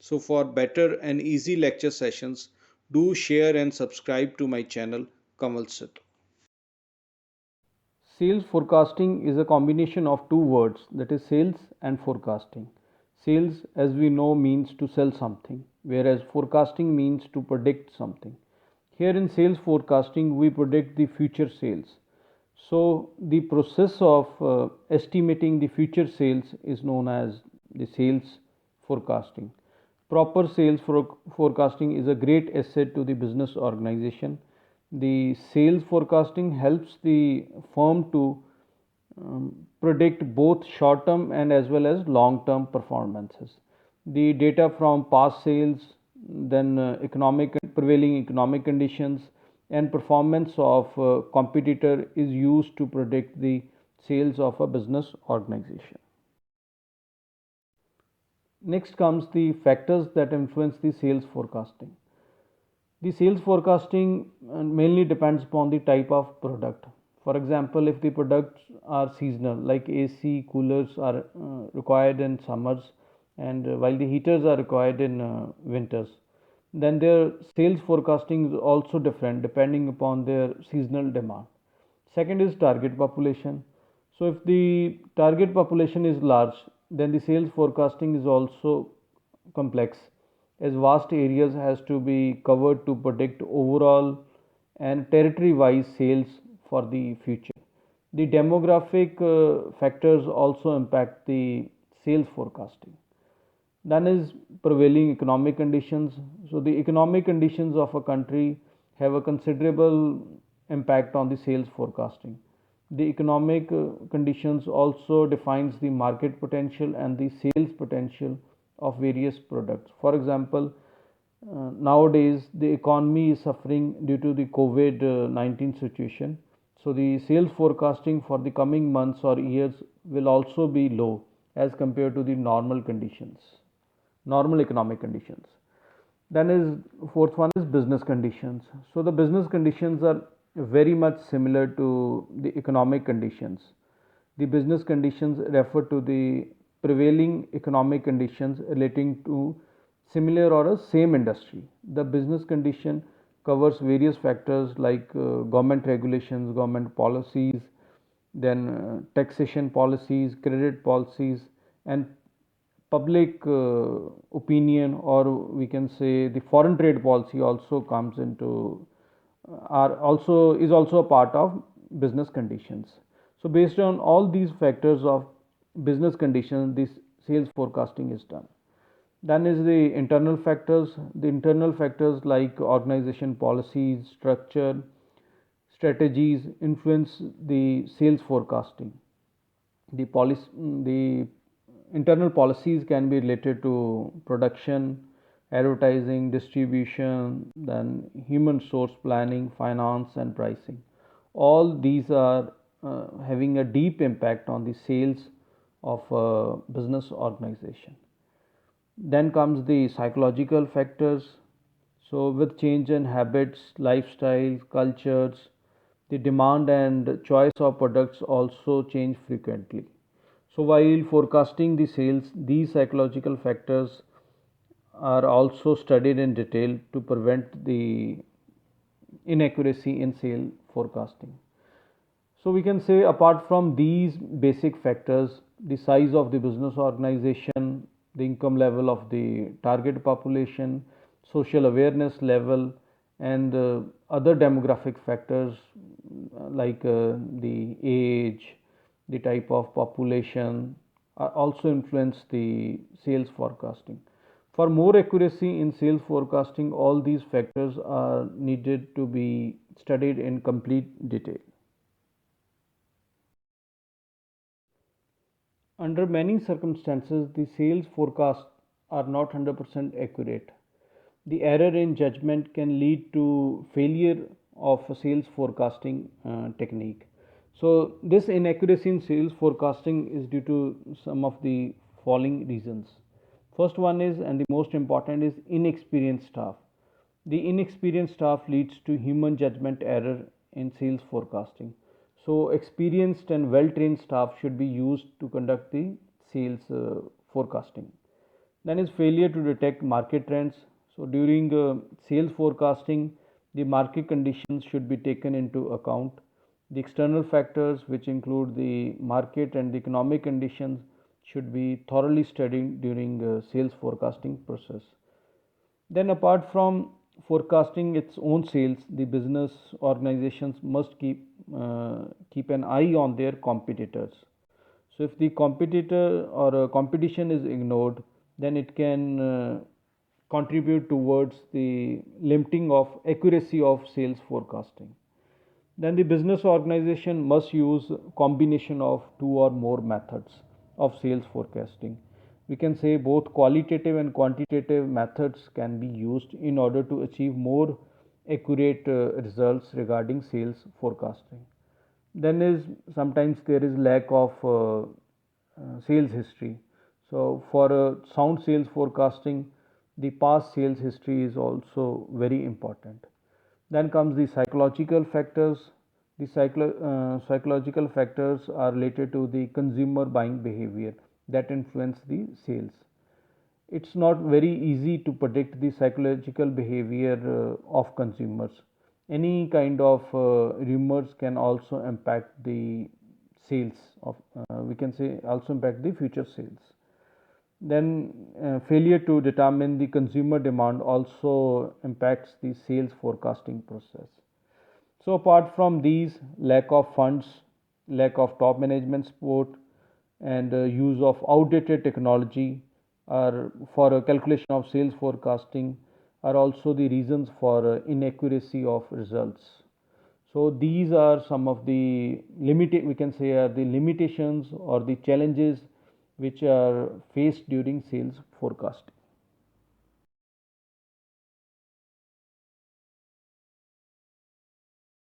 So, for better and easy lecture sessions, do share and subscribe to my channel Kanwal Sidhu. Sales forecasting is a combination of two words, that is sales and forecasting. Sales, as we know, means to sell something, whereas forecasting means to predict something. Here in sales forecasting, we predict the future sales. So, the process of estimating the future sales is known as the sales forecasting. Proper sales forecasting is a great asset to the business organization. The sales forecasting helps the firm to predict both short term and as well as long term performances. The data from past sales, then economic prevailing economic conditions, and performance of competitor is used to predict the sales of a business organization. Next comes the factors that influence the sales forecasting. The sales forecasting mainly depends upon the type of product. For example, if the products are seasonal, like AC, coolers are required in summers, and while the heaters are required in winters, then their sales forecasting is also different depending upon their seasonal demand. Second is target population. So, if the target population is large, then the sales forecasting is also complex, as vast areas has to be covered to predict overall and territory wise sales for the future. The demographic factors also impact the sales forecasting. Then is prevailing economic conditions. So the economic conditions of a country have a considerable impact on the sales forecasting. The economic conditions also defines the market potential and the sales potential of various products. For example, nowadays the economy is suffering due to the COVID-19 situation. So the sales forecasting for the coming months or years will also be low as compared to the normal conditions, normal economic conditions. Then is fourth one is business conditions. So the business conditions are very much similar to the economic conditions. The business conditions refer to the prevailing economic conditions relating to similar or a same industry. The business condition covers various factors like government regulations, government policies, then taxation policies, credit policies, and public opinion, or we can say the foreign trade policy also comes into are also is also a part of business conditions. So based on all these factors of business conditions, this sales forecasting is done. Then is the internal factors. The internal factors like organization policies, structure, strategies influence the sales forecasting. The policy, the internal policies can be related to production, advertising, distribution, then human source planning, finance, and pricing. All these are having a deep impact on the sales of a business organization. Then comes the psychological factors. So, with change in habits, lifestyle, cultures, the demand and choice of products also change frequently. So, while forecasting the sales, these psychological factors are also studied in detail to prevent the inaccuracy in sale forecasting. So, we can say apart from these basic factors, the size of the business organization, the income level of the target population, social awareness level, and other demographic factors like the age, the type of population also influence the sales forecasting. For more accuracy in sales forecasting, all these factors are needed to be studied in complete detail. Under many circumstances, the sales forecasts are not 100% accurate. The error in judgment can lead to failure of a sales forecasting technique. So, this inaccuracy in sales forecasting is due to some of the following reasons. First one is, and the most important is, inexperienced staff. The inexperienced staff leads to human judgment error in sales forecasting. So, experienced and well trained staff should be used to conduct the sales forecasting. Then is failure to detect market trends. So during sales forecasting, the market conditions should be taken into account. The external factors, which include the market and the economic conditions, should be thoroughly studied during sales forecasting process. Then, apart from forecasting its own sales, the business organizations must keep an eye on their competitors. So, if the competitor or competition is ignored, then it can contribute towards the limiting of accuracy of sales forecasting. Then the business organization must use combination of two or more methods of sales forecasting. We can say both qualitative and quantitative methods can be used in order to achieve more accurate results regarding sales forecasting. Then is sometimes there is lack of sales history. So for a sound sales forecasting, the past sales history is also very important. Then comes the psychological factors. The psychological factors are related to the consumer buying behavior that influence the sales. It's not very easy to predict the psychological behavior of consumers. Any kind of rumors can also impact the sales of, we can say, also impact the future sales. Then failure to determine the consumer demand also impacts the sales forecasting process. So apart from these, lack of funds, lack of top management support, and use of outdated technology are for a calculation of sales forecasting are also the reasons for inaccuracy of results. So these are some of the we can say are the limitations or the challenges which are faced during sales forecasting.